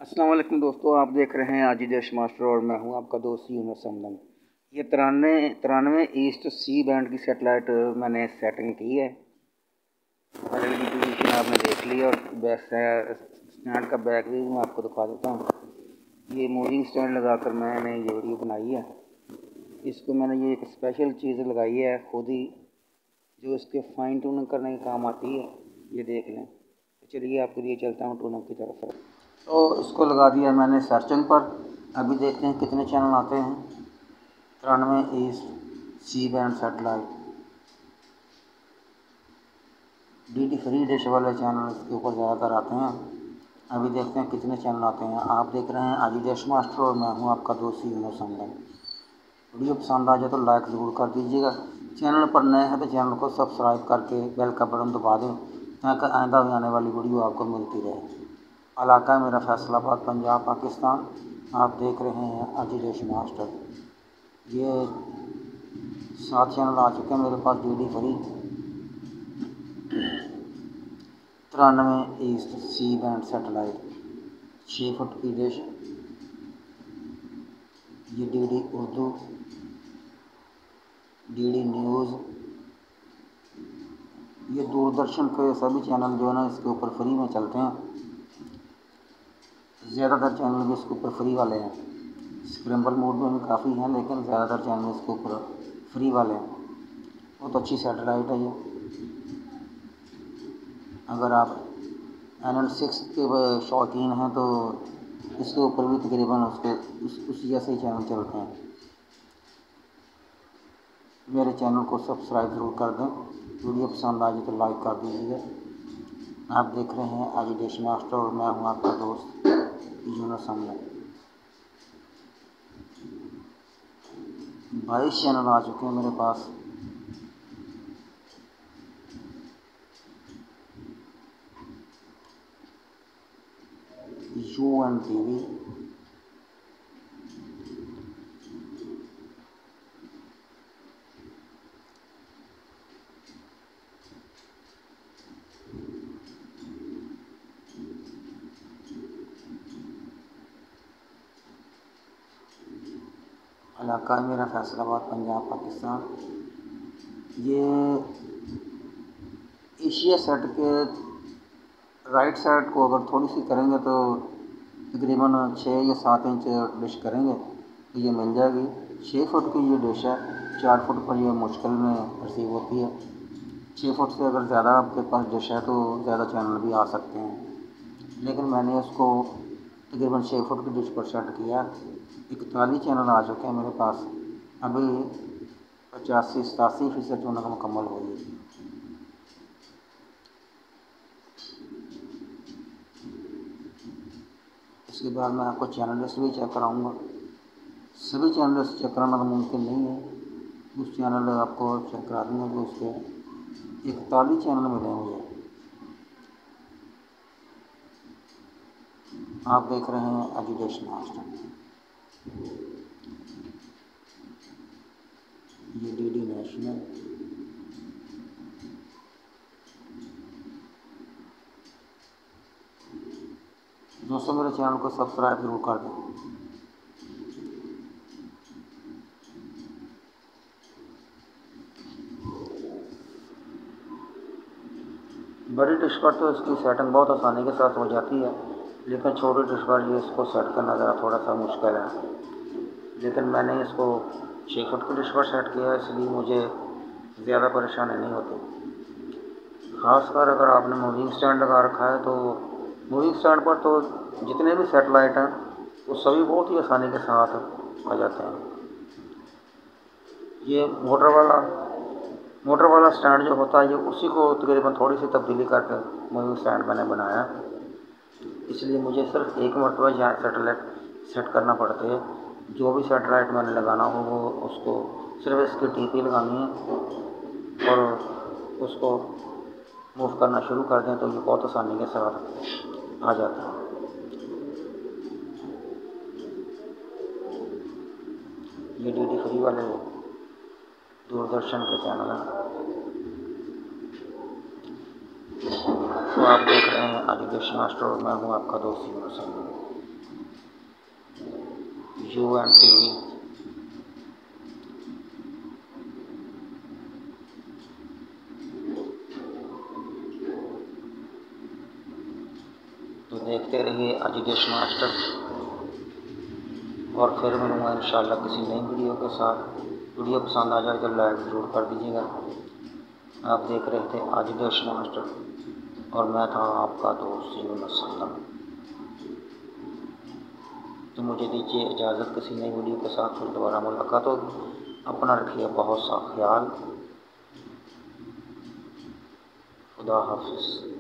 अस्सलाम वालेकुम दोस्तों, आप देख रहे हैं आजी देश मास्टर और मैं हूं आपका दोस्त यूनुस समदन। ये 93 ईस्ट सी बैंड की सेटेलाइट मैंने सेटिंग की है। पहले की पोजीशन आपने देख ली और बैक स्टैंड का बैक भी मैं आपको दिखा देता हूँ। ये मूविंग स्टैंड लगाकर मैंने ये वीडियो बनाई है। इसको मैंने ये एक स्पेशल चीज़ लगाई है खुद ही, जो इसके फाइन ट्यूनिंग करने के काम आती है। ये देख लें। चलिए आपके लिए चलता हूँ ट्यूनिंग की तरफ। तो इसको लगा दिया मैंने सर्चिंग पर। अभी देखते हैं कितने चैनल आते हैं। 93 east C band satellite DD free dish वाले चैनल इसके ऊपर ज़्यादातर आते हैं। अभी देखते हैं कितने चैनल आते हैं। आप देख रहे हैं आजी देश मास्टर और मैं हूं आपका दोस्त यूनुस समदन। वीडियो पसंद आ जाए तो लाइक ज़रूर कर दीजिएगा। चैनल पर नए हैं तो चैनल को सब्सक्राइब करके बेल का बटन दबा दें ताकि आइंदा भी आने वाली वीडियो आपको मिलती रहे। इलाका मेरा फैसलाबाद पंजाब पाकिस्तान। आप देख रहे हैं आजी देश मास्टर। ये 7 चैनल आ चुके हैं मेरे पास DD free. 93 east C band satellite 6 foot की डिश। ये DD उर्दू, DD न्यूज़, ये दूरदर्शन के सभी चैनल जो है ना इसके ऊपर फ्री में चलते हैं। ज़्यादातर चैनल भी इसके ऊपर फ्री वाले हैं। स्क्रैम्बल मोड में भी काफ़ी हैं लेकिन ज़्यादातर चैनल इसके ऊपर फ्री वाले हैं। बहुत अच्छी सैटेलाइट है ये। अगर आप NN6 के शौकीन हैं तो इसके ऊपर भी तकरीबन उसी जैसे ही चैनल चलते हैं। मेरे चैनल को सब्सक्राइब ज़रूर कर दें। वीडियो पसंद आ जाए तो लाइक कर दीजिएगा। आप देख रहे हैं आजी देश मास्टर और मैं हूं आपका दोस्त यूनुस समदन। 22 चैनल आ चुके हैं मेरे पास। UN TV, इलाका मेरा फैसलाबाद पंजाब पाकिस्तान। ये एशिया सेट के राइट साइड को अगर थोड़ी सी करेंगे तो तकरीबन 6 या 7 इंच डिश करेंगे तो ये मिल जाएगी। 6 फुट की ये डिश है। 4 फुट पर यह मुश्किल में रिसीव होती है। 6 फुट से अगर ज़्यादा आपके पास डिश है तो ज़्यादा चैनल भी आ सकते हैं, लेकिन मैंने उसको तकरीबन 6 फुट की डिश पर सेट किया। 41 चैनल आ चुके हैं मेरे पास। अभी 85-87% ट्यूनिंग मुकम्मल हुई है। इसके बाद मैं आपको चैनल लिस्ट भी चेक कराऊंगा। सभी चैनल लिस्ट चेक कराना तो मुमकिन नहीं है। उस चैनल आपको चेक करा दूँगा जो उसके 41 चैनल मिले मुझे। आप देख रहे हैं आजी देश मास्टर। ये DD नेशनल, दोस्तों मेरे चैनल को सब्सक्राइब जरूर कर दें। बड़ी डिश पर तो इसकी सेटिंग बहुत आसानी के साथ हो जाती है, लेकिन छोटी डिश पर ये इसको सेट करना ज़रा थोड़ा सा मुश्किल है। लेकिन मैंने इसको 6 फुट की डिश पर सेट किया है, इसलिए मुझे ज़्यादा परेशानी नहीं होती। ख़ासकर अगर आपने मूविंग स्टैंड लगा रखा है तो मूविंग स्टैंड पर तो जितने भी सेटेलाइट हैं वो सभी बहुत ही आसानी के साथ आ जाते हैं। ये मोटर वाला स्टैंड जो होता है ये उसी को तकरीबन थोड़ी सी तब्दीली करके मूविंग स्टैंड मैंने बनाया, इसलिए मुझे सिर्फ एक मरतबा यहाँ सेटेलाइट सेट करना पड़ती है। जो भी सेटेलाइट मैंने लगाना हो वो उसको सिर्फ इसकी TP लगानी है और उसको मूव करना शुरू कर दें तो ये बहुत आसानी के साथ आ जाता है। ये DD फ्री वाले दूरदर्शन के चैनल हैं। तो आप देख रहे हैं आजी देश मास्टर और मैं हूँ आपका दोस्त यूनुस समदन। UNTV। तो देखते रहिए एजुकेशन मास्टर, और फिर मिलूँगा इंशाल्लाह किसी नई वीडियो के साथ। वीडियो पसंद आ जाए तो लाइक ज़रूर कर दीजिएगा। आप देख रहे थे एजुकेशन मास्टर, और मैं था आपका दोस्त यूनुस समदम। तो मुझे दीजिए इजाज़त, किसी नई वीडियो के साथ फिर दोबारा मुलाकात होगी। अपना रखिए बहुत सा ख्याल। खुदा हाफिज़।